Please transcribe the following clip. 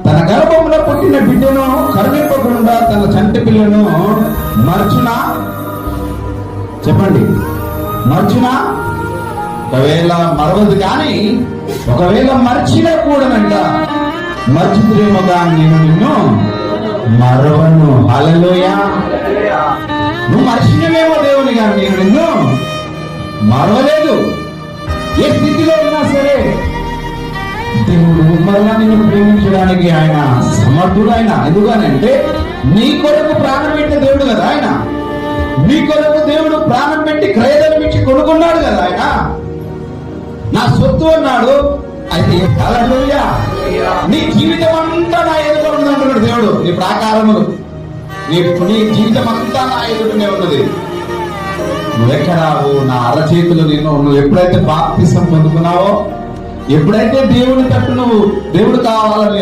తన గర్భంలో పుట్టిన బిడ్డను కరుణింపకుండా తన చంటి పిల్లను మర్చునా? చెప్పండి, మర్చునా? ఒకవేళ మరవదు, కానీ ఒకవేళ మర్చినా కూడానంట, మర్చితురేమో కానీ నేను నిన్ను మరవను. హల్లెలూయా. నువ్వు మర్చినవేమో దేవుని, కానీ నేను నిన్ను మరవలేదు. ఏ స్థితిలో ఉన్నా సరే దేవుడు మరలా నిన్ను ప్రేమించడానికి ఆయన సమర్థుడు. ఆయన ఎందుకనంటే నీ కొరకు ప్రాణం పెట్టే దేవుడు కదా ఆయన. నీ కొరకు దేవుడు ప్రాణం పెట్టి క్రయధనం ఇచ్చి కొనుక్కున్నాడు కదా ఆయన. నా సొత్తు అన్నాడు. అయితే హల్లెలూయా, నీ జీవితం అంతా నా ఎదుట ఉందంటున్నాడు దేవుడు. నీ ప్రాకారములు, నీ జీవితం అంతా నా ఎదుటనే ఉన్నది. నువ్వెక్కడావు? నా అరచేతులు నువ్వు ఎప్పుడైతే బాప్తిసం పొందుకున్నావో, ఎప్పుడైతే దేవుని తట్టు నువ్వు దేవుడు కావాలని